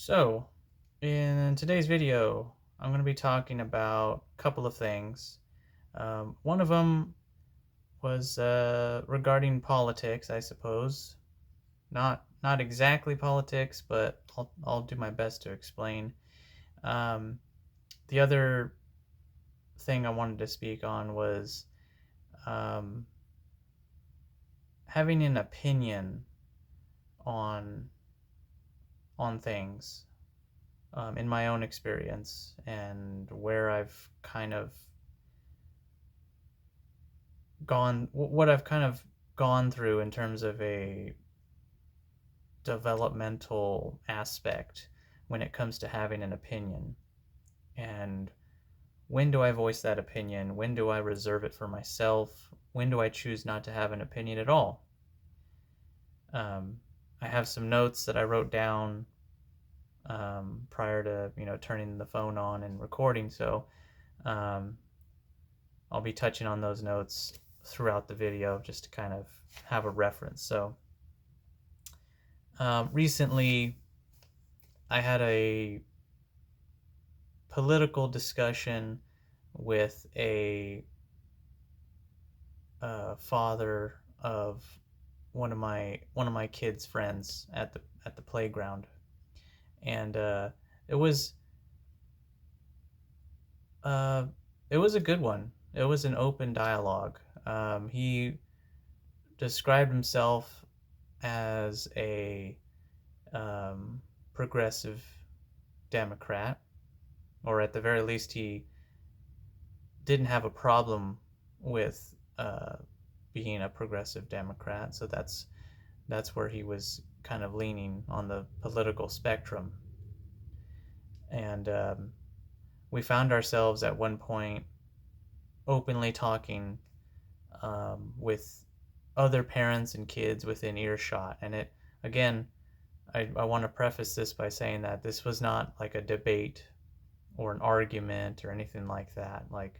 So, in today's video, I'm going to be talking about a couple of things. One of them was regarding politics, I suppose. Not exactly politics, but I'll do my best to explain. Um, the other thing I wanted to speak on was um, having an opinion on things in my own experience and where I've kind of what I've kind of gone through in terms of a developmental aspect when it comes to having an opinion. And when do I voice that opinion? When do I reserve it for myself? When do I choose not to have an opinion at all? Um, I have some notes that I wrote down prior to turning the phone on and recording, so um, I'll be touching on those notes throughout the video just to kind of have a reference. So recently, I had a political discussion with a father of one of my kids' friends at the playground, and it was uh, it was a good one. It was an open dialogue. He described himself as a um, progressive Democrat, or at the very least, he didn't have a problem with being a progressive Democrat. So that's where he was kind of leaning on the political spectrum. And we found ourselves at one point openly talking with other parents and kids within earshot. And it, again, I want to preface this by saying that this was not like a debate or an argument or anything like that. Like,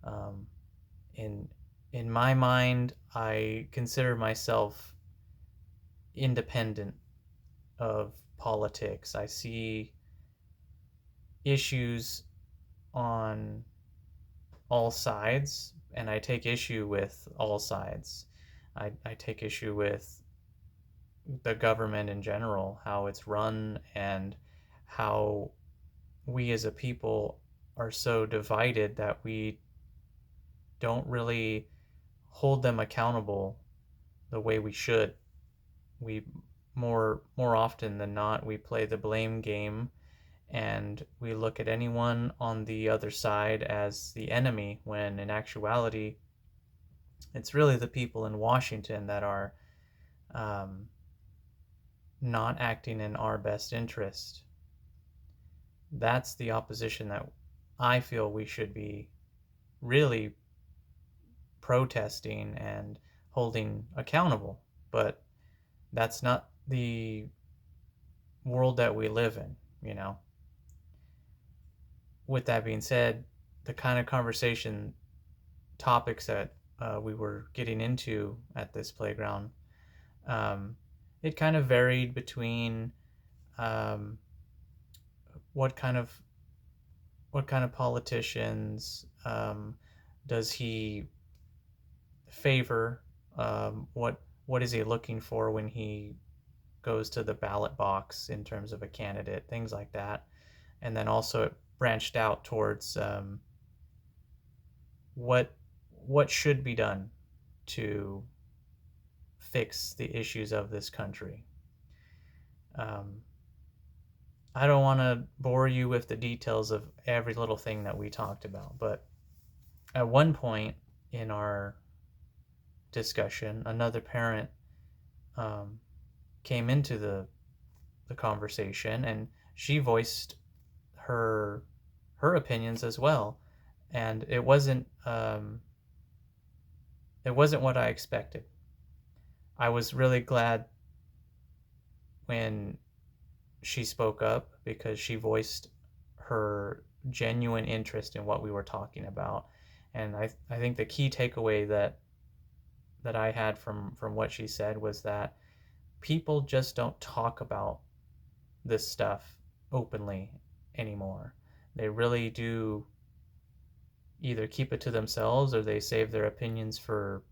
um, in in my mind, I consider myself independent of politics. I see issues on all sides, and I take issue with all sides. I take issue with the government in general, how it's run, and how we as a people are so divided that we don't really hold them accountable the way we should. We more often than not we play the blame game, and we look at anyone on the other side as the enemy, when in actuality it's really the people in Washington that are um, not acting in our best interest. That's the opposition that I feel we should be really protesting and holding accountable. But that's not the world that we live in, you know. With that being said, the kind of conversation topics that we were getting into at this playground, um, it kind of varied between um, what kind of politicians does he favor? What is he looking for when he goes to the ballot box in terms of a candidate? Things like that, and then also it branched out towards what should be done to fix the issues of this country. Um, I don't want to bore you with the details of every little thing that we talked about, but at one point in our discussion, another parent um, came into the conversation, and she voiced her opinions as well, and it wasn't what I expected. I was really glad when she spoke up, because she voiced her genuine interest in what we were talking about. And I think the key takeaway that I had from what she said was that people just don't talk about this stuff openly anymore. They really do either keep it to themselves or they save their opinions for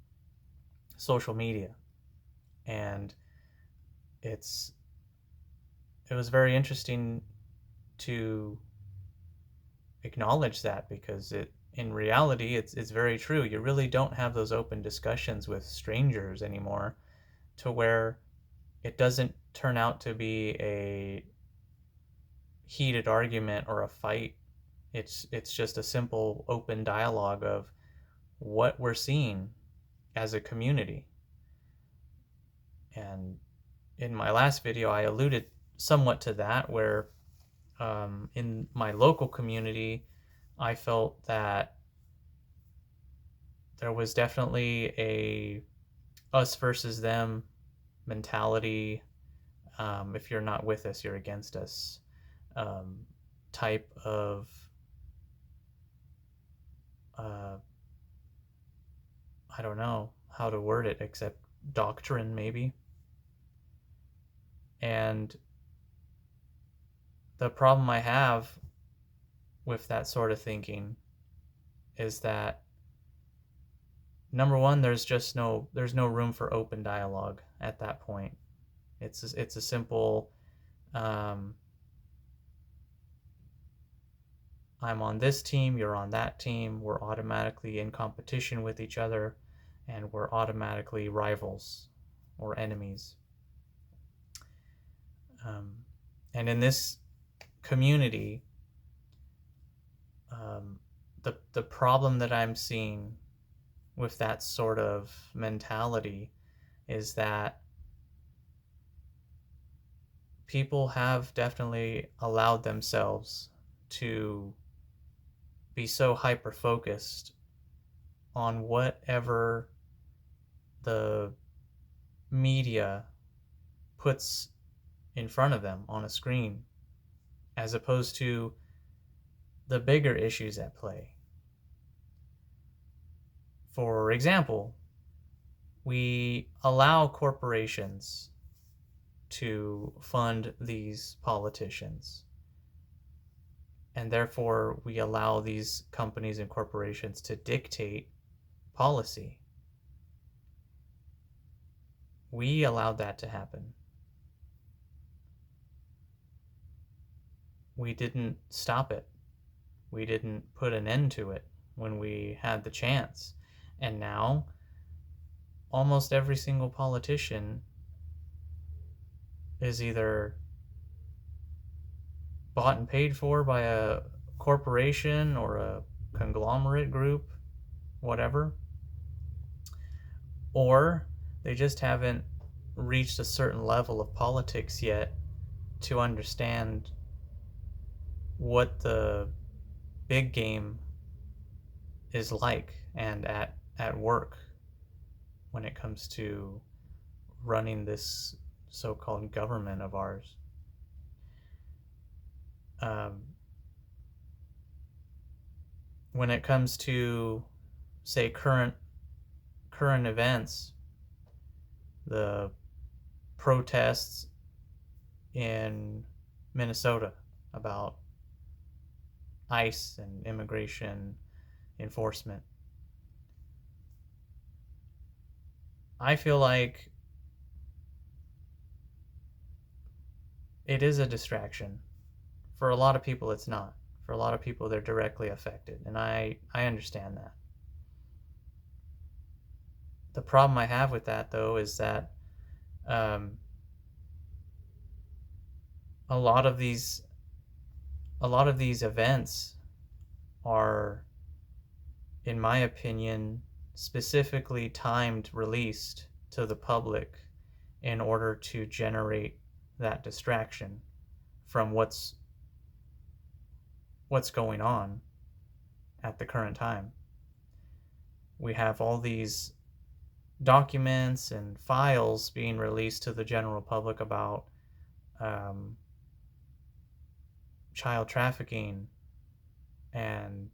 social media. And it's it was very interesting to acknowledge that, because it in reality it's very true. You really don't have those open discussions with strangers anymore, to where it doesn't turn out to be a heated argument or a fight. It's just a simple open dialogue of what we're seeing as a community. And in my last video, I alluded somewhat to that, where in my local community, I felt that there was definitely a us versus them mentality. If you're not with us, you're against us, um, type of uh, I don't know how to word it except doctrine, maybe. And the problem I have with that sort of thinking is that, number one, there's no room for open dialogue at that point. It's a simple, um, I'm on this team, you're on that team, we're automatically in competition with each other, and we're automatically rivals or enemies. Um, and in this community, the problem that I'm seeing with that sort of mentality is that people have definitely allowed themselves to be so hyper focused on whatever the media puts in front of them on a screen, as opposed to the bigger issues at play. For example, we allow corporations to fund these politicians, and therefore we allow these companies and corporations to dictate policy. We allowed that to happen. We didn't stop it. We didn't put an end to it when we had the chance. And now, almost every single politician is either bought and paid for by a corporation or a conglomerate group, whatever, or they just haven't reached a certain level of politics yet to understand what the big game is like and at work when it comes to running this so-called government of ours. Um, when it comes to, say, current events, the protests in Minnesota about ICE and immigration enforcement, I feel like it is a distraction. For a lot of people, it's not. For a lot of people, they're directly affected, and I understand that. The problem I have with that, though, is that um, a lot of these events are, in my opinion, specifically timed released to the public in order to generate that distraction from what's going on at the current time. We have all these documents and files being released to the general public about um, child trafficking and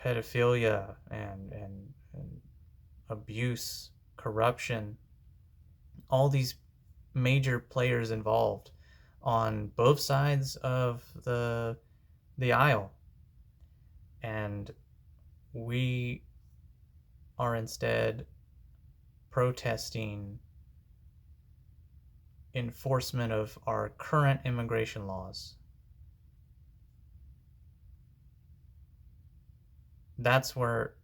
pedophilia and abuse, corruption, all these major players involved on both sides of the aisle, and we are instead protesting enforcement of our current immigration laws. That's where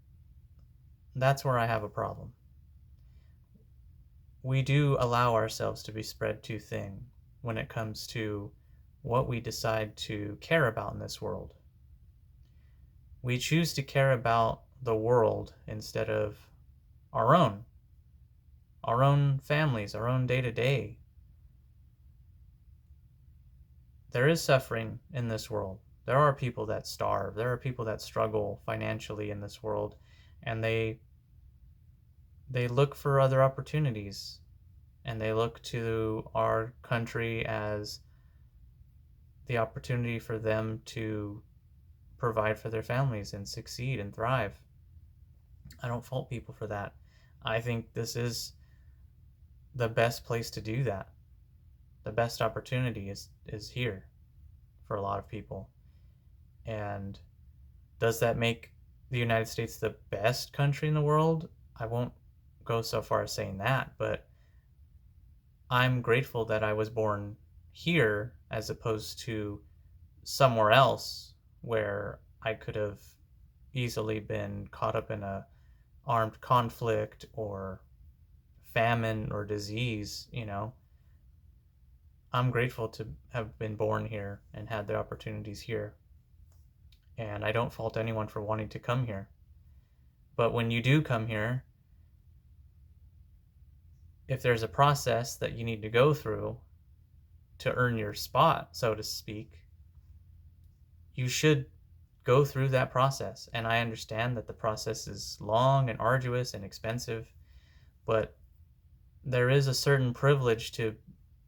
I have a problem. We do allow ourselves to be spread too thin when it comes to what we decide to care about in this world. We choose to care about the world instead of our own, families, our own day to day. There is suffering in this world. There are people that starve. There are people that struggle financially in this world, and they look for other opportunities, and they look to our country as the opportunity for them to provide for their families and succeed and thrive. I don't fault people for that. I think this is the best place to do that. The best opportunity is here for a lot of people. And does that make the United States the best country in the world? I won't go so far as saying that, but I'm grateful that I was born here as opposed to somewhere else where I could have easily been caught up in a armed conflict or famine or disease, you know. I'm grateful to have been born here and had the opportunities here. And I don't fault anyone for wanting to come here. But when you do come here, if there's a process that you need to go through to earn your spot, so to speak, you should go through that process. And I understand that the process is long and arduous and expensive, but there is a certain privilege to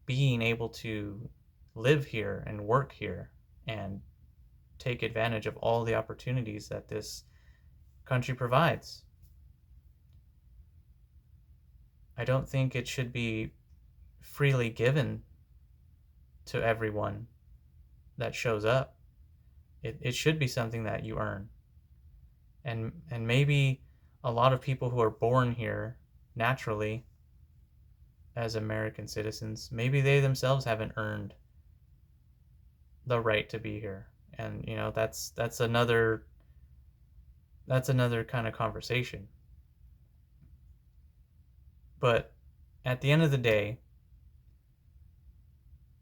being able to live here and work here and take advantage of all the opportunities that this country provides. I don't think it should be freely given to everyone that shows up. It should be something that you earn. And maybe a lot of people who are born here naturally as American citizens, maybe they themselves haven't earned the right to be here. And you know, that's another kind of conversation. But at the end of the day,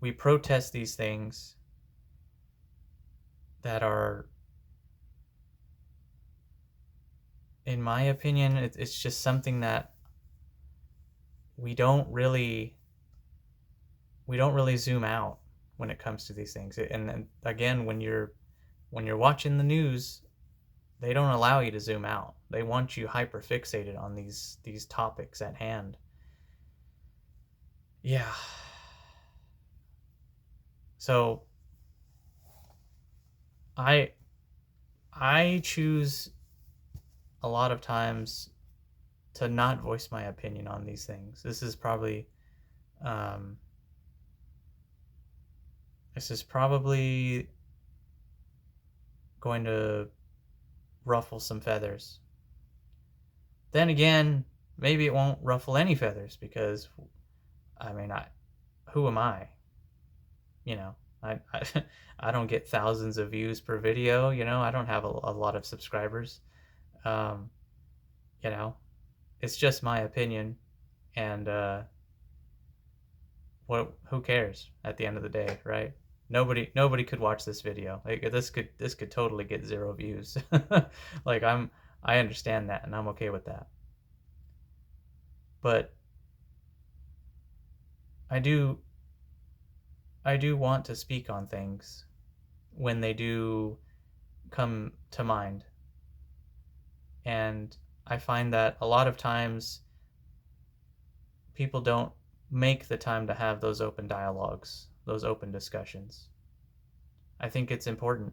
we protest these things that are, in my opinion, it's just something that we don't really zoom out when it comes to these things. And then again, when you're watching the news, they don't allow you to zoom out. They want you hyper fixated on these topics at hand. Yeah. So I choose a lot of times to not voice my opinion on these things. Um, this is probably going to ruffle some feathers. Then again, maybe it won't ruffle any feathers because, I mean, who am I? You know, I I don't get thousands of views per video. You know, I don't have a lot of subscribers. Um, you know, it's just my opinion, and who cares at the end of the day, right? Nobody could watch this video. Like this could totally get 0 views. Like I understand that and I'm okay with that. But I do want to speak on things when they do come to mind. And I find that a lot of times people don't make the time to have those open dialogues, those open discussions. I think it's important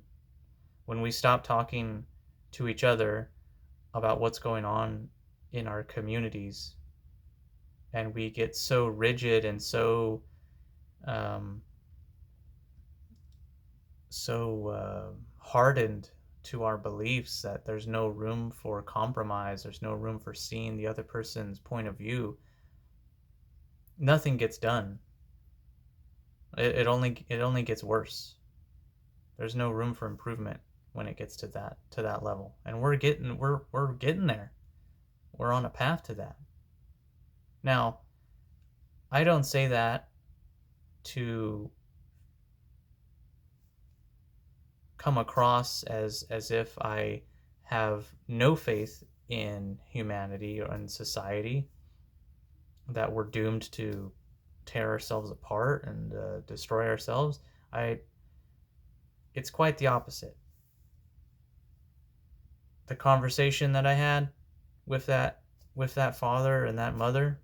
when we stop talking to each other about what's going on in our communities and we get so rigid and so um, hardened to our beliefs that there's no room for compromise, there's no room for seeing the other person's point of view, nothing gets done. It only gets worse. There's no room for improvement when it gets to that level, and we're getting there. We're on a path to that. Now, I don't say that to come across as if I have no faith in humanity or in society, that we're doomed to tear ourselves apart and destroy ourselves. I It's quite the opposite. The conversation that I had with that father and that mother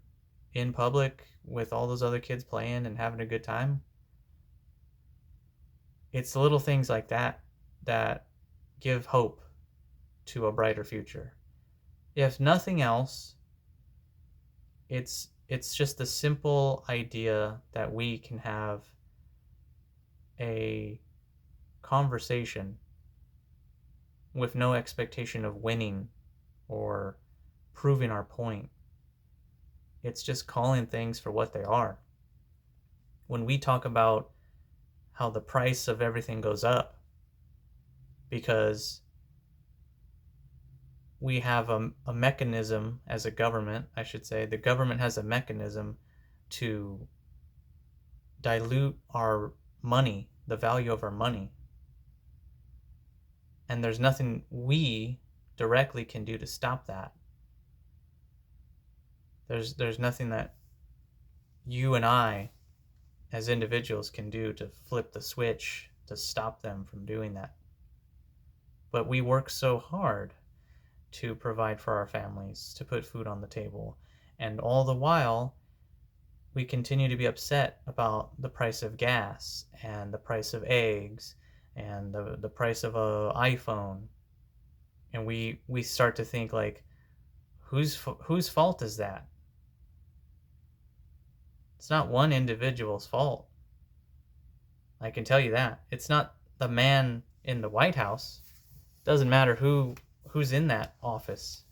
in public with all those other kids playing and having a good time, it's the little things like that that give hope to a brighter future. If nothing else, it's just the simple idea that we can have a conversation with no expectation of winning or proving our point. It's just calling things for what they are. When we talk about how the price of everything goes up because we have a mechanism as a government, I should say, the government has a mechanism to dilute our money, the value of our money. And there's nothing we directly can do to stop that. There's nothing that you and I as individuals can do to flip the switch to stop them from doing that. But we work so hard to provide for our families, to put food on the table, and all the while we continue to be upset about the price of gas and the price of eggs and the price of a iPhone. And we start to think like, whose fault is that? It's not one individual's fault. I can tell you that. It's not the man in the White House. Doesn't matter who's in that office.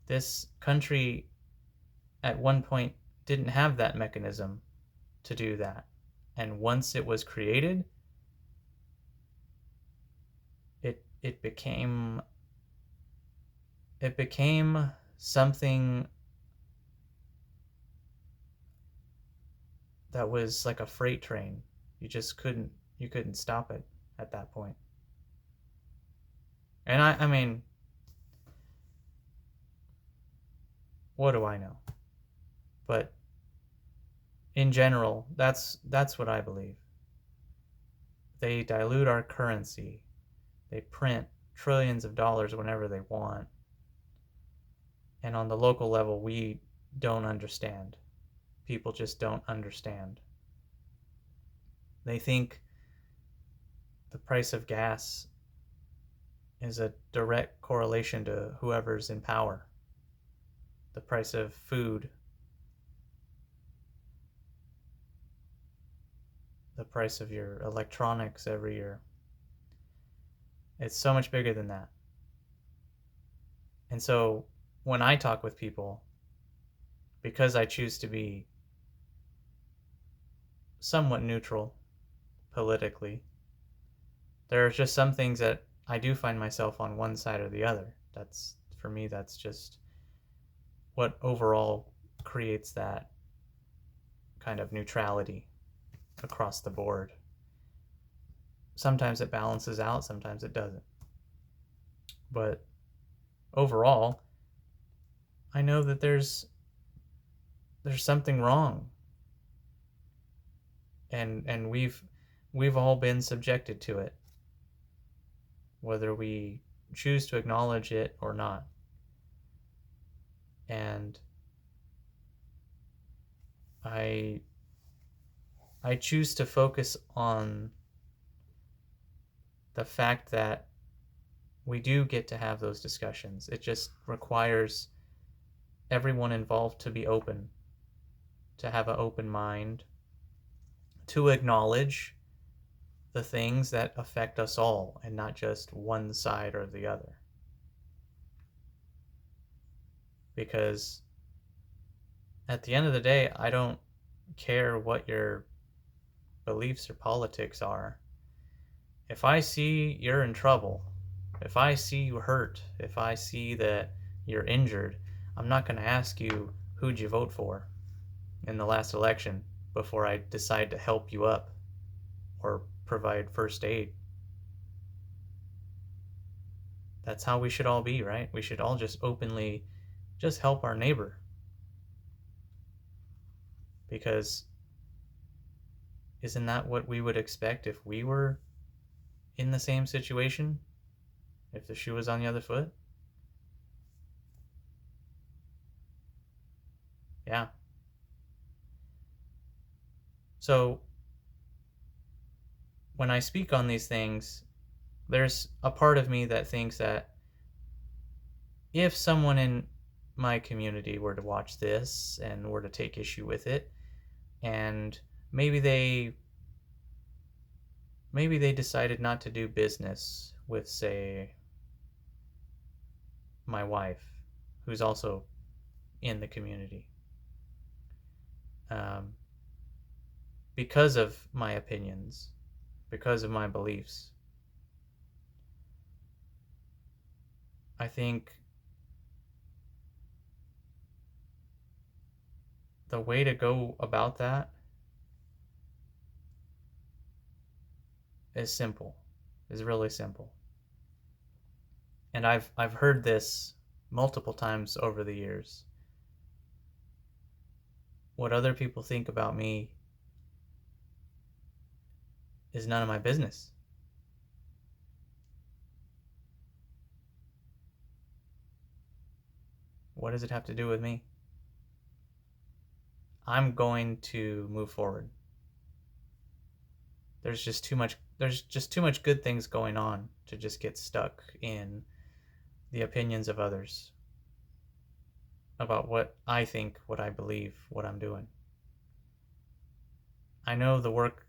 This country at one point didn't have that mechanism to do that. And once it was created, it became something that was like a freight train. You couldn't stop it at that point. And I mean, what do I know? But in general, that's what I believe. They dilute our currency. They print trillions of dollars whenever they want. And on the local level, we don't understand. People just don't understand. They think the price of gas is a direct correlation to whoever's in power. The price of food, the price of your electronics every year. It's so much bigger than that. And so when I talk with people, because I choose to be somewhat neutral politically, there are just some things that I do find myself on one side or the other. That's, for me, that's just what overall creates that kind of neutrality across the board. Sometimes it balances out, sometimes it doesn't. But overall, I know that there's something wrong. And we've all been subjected to it, whether we choose to acknowledge it or not. And I choose to focus on the fact that we do get to have those discussions. It just requires everyone involved to be open, to have an open mind, to acknowledge the things that affect us all and not just one side or the other. Because at the end of the day, I don't care what your beliefs or politics are. If I see you're in trouble, if I see you hurt, if I see that you're injured, I'm not going to ask you who'd you vote for in the last election before I decide to help you up or provide first aid. That's how we should all be, right? We should all just openly just help our neighbor. Because isn't that what we would expect if we were in the same situation? If the shoe was on the other foot? Yeah. So when I speak on these things, there's a part of me that thinks that if someone in my community were to watch this and were to take issue with it, and maybe they maybe they decided not to do business with, say, my wife, who's also in the community, um, because of my opinions, because of my beliefs. I think the way to go about that is simple, is really simple. And I've heard this multiple times over the years. What other people think about me is none of my business. What does it have to do with me? I'm going to move forward. There's just too much good things going on to just get stuck in the opinions of others about what I think, what I believe, what I'm doing. I know the work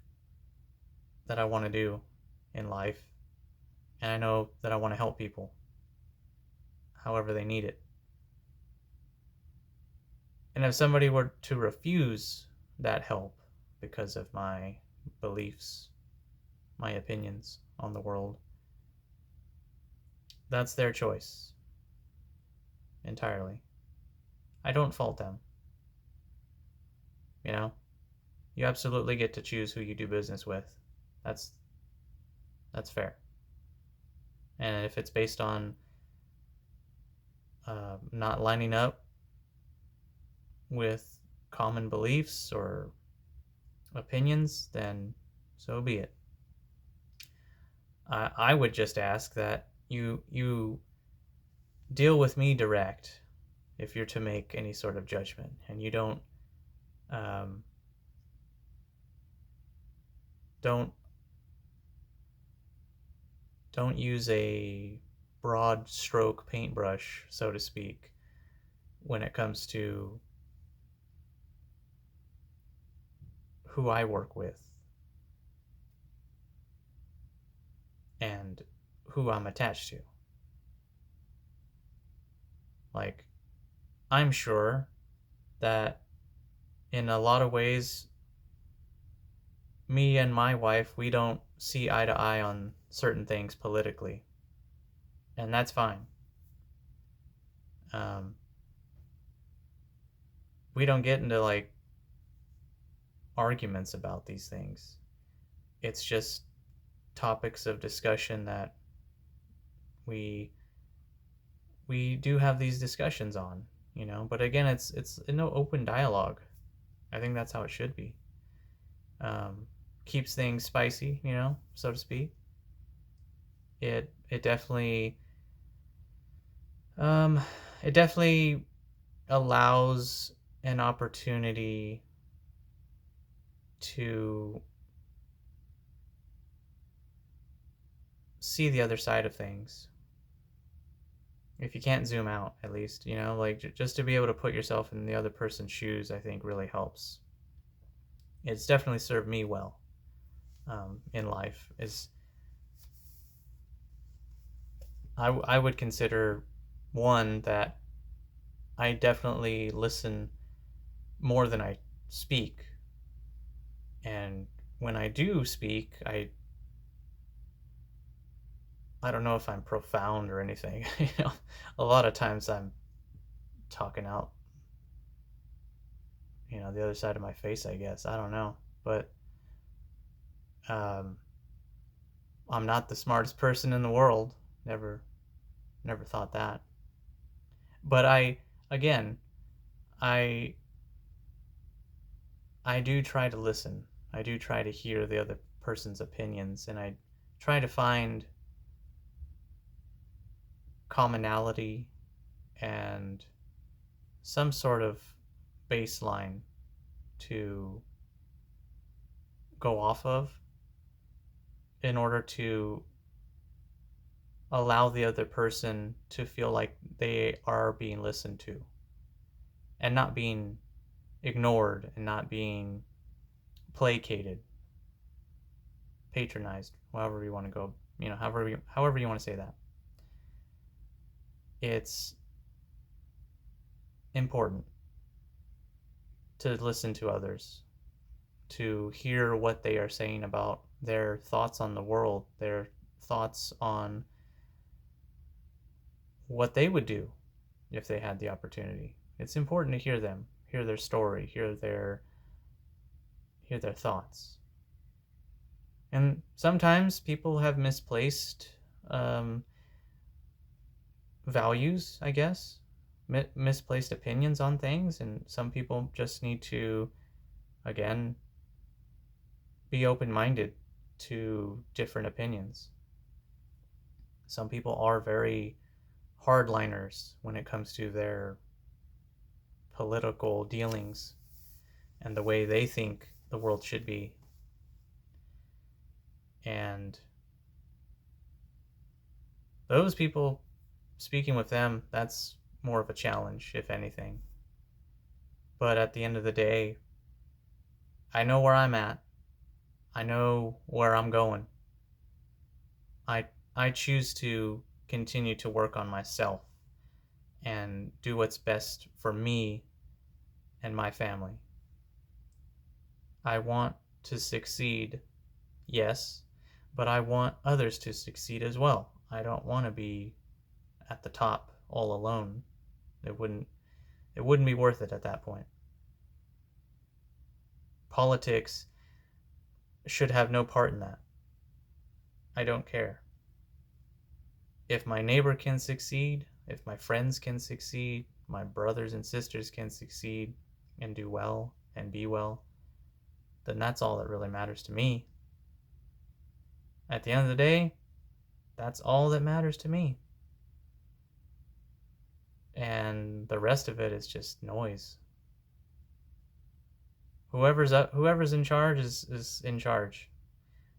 that I want to do in life, and I know that I want to help people however they need it. And if somebody were to refuse that help because of my beliefs, my opinions on the world, that's their choice entirely. I don't fault them. You know, you absolutely get to choose who you do business with. That's that's fair. And if it's based on not lining up with common beliefs or opinions, then so be it. I would just ask that you deal with me direct if you're to make any sort of judgment, and you um, don't don't use a broad stroke paintbrush, so to speak, when it comes to who I work with and who I'm attached to. Like, I'm sure that in a lot of ways, me and my wife, we don't see eye to eye on certain things politically, and that's fine. Um, we don't get into like arguments about these things. It's just topics of discussion that we we do have these discussions on, you know. But again, it's no open dialogue. I think that's how it should be. Um, Keeps things spicy, you know, so to speak. It definitely um, it definitely allows an opportunity to see the other side of things. If you can't zoom out, at least, you know, like just to be able to put yourself in the other person's shoes, I think really helps. It's definitely served me well in life. Is I would consider one that I definitely listen more than I speak, and when I do speak, I don't know if I'm profound or anything. A lot of times I'm talking out, the other side of my face. I guess I don't know, but um, I'm not the smartest person in the world. Never, never thought that. But again, I, I do try to listen. I do try to hear the other person's opinions, and I try to find commonality and some sort of baseline to go off of in order to allow the other person to feel like they are being listened to and not being ignored and not being placated, patronized, however you want to go, however you want to say that. It's important to listen to others, to hear what they are saying about their thoughts on the world, their thoughts on what they would do if they had the opportunity. It's important to hear them, hear their story, hear their thoughts. And sometimes people have misplaced um, values, I guess, misplaced opinions on things, and some people just need to, again, be open minded to different opinions. Some people are very hardliners when it comes to their political dealings and the way they think the world should be. And those people, speaking with them, that's more of a challenge, if anything. But at the end of the day, I know where I'm at. I know where I'm going. I I choose to continue to work on myself and do what's best for me and my family. I want to succeed, yes, but I want others to succeed as well. I don't want to be at the top all alone. It wouldn't it wouldn't be worth it at that point. Politics should have no part in that. I don't care. If my neighbor can succeed, if my friends can succeed, my brothers and sisters can succeed and do well and be well, then that's all that really matters to me. At the end of the day, that's all that matters to me. And the rest of it is just noise. Whoever's in charge is in charge.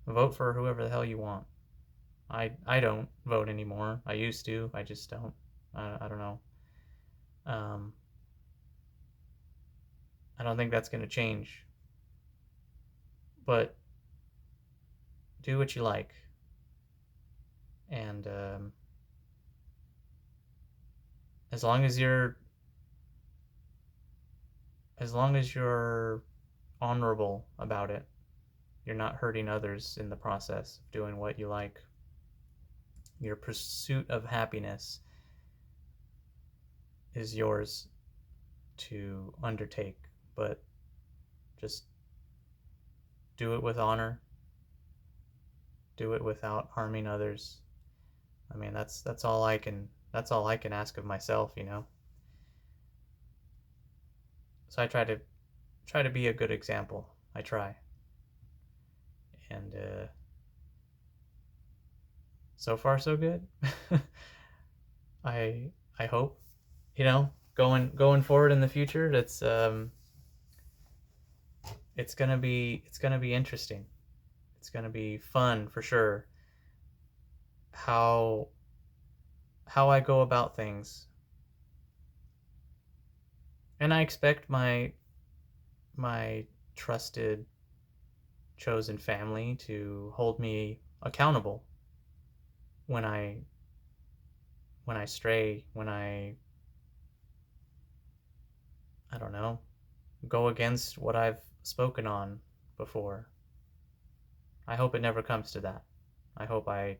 Vote for whoever the hell you want. I don't vote anymore. I used to. I just don't. I don't know. Um, I don't think that's going to change. But do what you like, and as long as you're as long as you're honorable about it, you're not hurting others in the process of doing what you like. Your pursuit of happiness is yours to undertake, but just do it with honor. Do it without harming others. I mean, that's all I can ask of myself. So I try to be a good example. I try, and so far so good. I I hope, going forward in the future, it's gonna be interesting. It's gonna be fun for sure. How how I go about things, and I expect my trusted chosen family to hold me accountable when I stray, when I don't know, go against what I've spoken on before. I hope it never comes to that. I hope I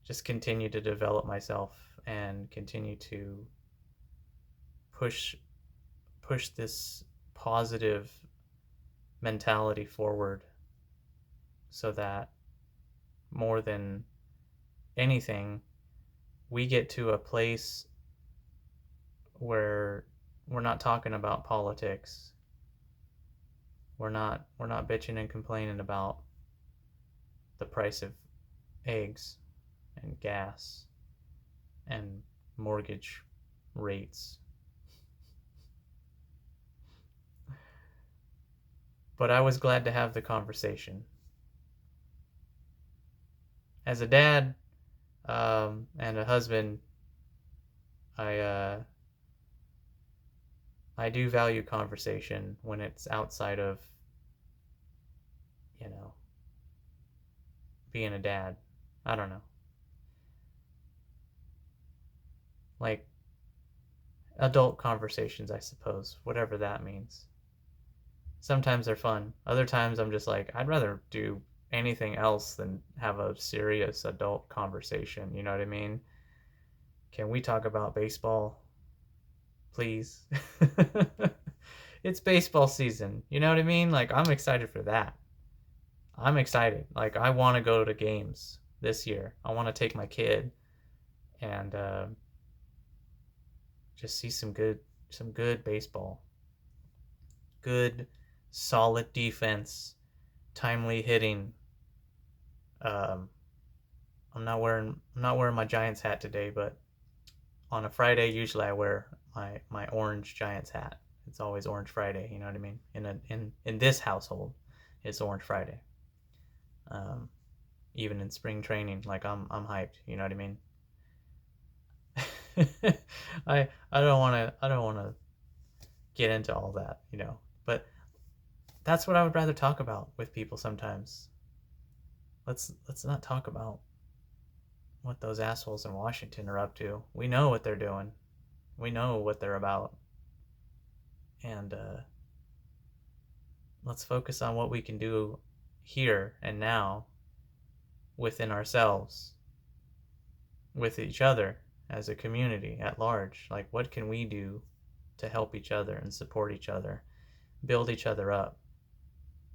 just continue to develop myself and continue to push push this positive mentality forward so that more than anything we get to a place where we're not talking about politics. We're not bitching and complaining about the price of eggs and gas and mortgage rates. But I was glad to have the conversation. As a dad and a husband, I I do value conversation when it's outside of, you know, being a dad. I don't know. Like adult conversations, I suppose, whatever that means. Sometimes they're fun. Other times I'm just like, I'd rather do anything else than have a serious adult conversation. You know what I mean? Can we talk about baseball, please? It's baseball season. You know what I mean? Like, I'm excited for that. I'm excited. Like, I want to go to games this year. I want to take my kid and just see some good baseball. Good, solid defense, timely hitting. Um, I'm not wearing my Giants hat today, but on a Friday usually I wear my orange Giants hat. It's always Orange Friday. You know what I mean? In this household, it's Orange Friday. Um, Even in spring training, like I'm hyped. You know what I mean? I don't want to get into all that, but that's what I would rather talk about with people sometimes. Let's not talk about what those assholes in Washington are up to. We know what they're doing. We know what they're about. And let's focus on what we can do here and now within ourselves, with each other as a community at large. Like, what can we do to help each other and support each other, build each other up?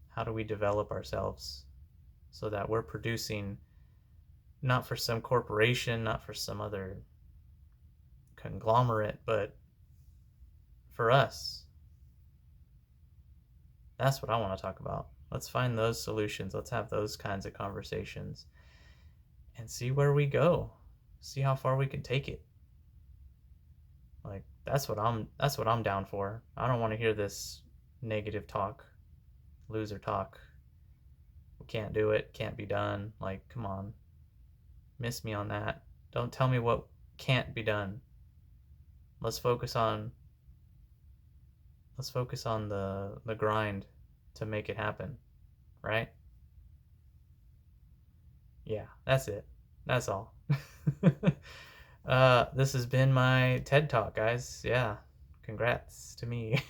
How do we develop ourselves so that we're producing not for some corporation, not for some other conglomerate, but for us? That's what I want to talk about. Let's find those solutions. Let's have those kinds of conversations and see where we go. See how far we can take it. Like, that's what I'm down for. I don't want to hear this negative talk, loser talk. We can't do it, can't be done. Like, come on. Miss me on that. Don't tell me what can't be done. Let's focus on the grind to make it happen, right? Yeah, that's it. That's all. This has been my TED Talk, guys. Yeah, congrats to me.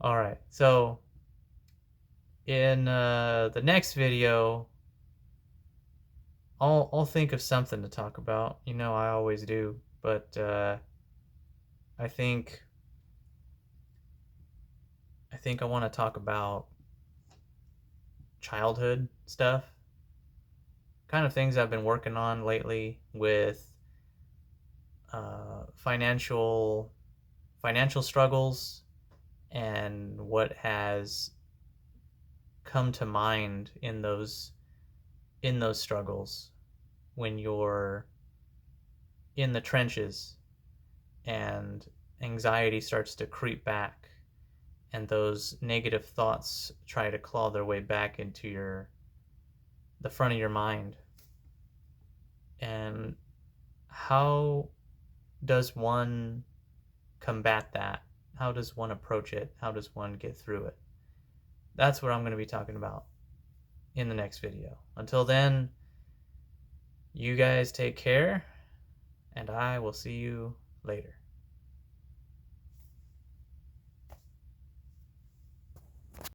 All right, so in the next video, I'll think of something to talk about. I always do, but I think I want to talk about childhood stuff, kind of things I've been working on lately with financial struggles and what has come to mind in those struggles when you're in the trenches and anxiety starts to creep back and those negative thoughts try to claw their way back into the front of your mind. And how does one combat that? How does one approach it? How does one get through it? That's what I'm going to be talking about in the next video. Until then, you guys take care, and I will see you later.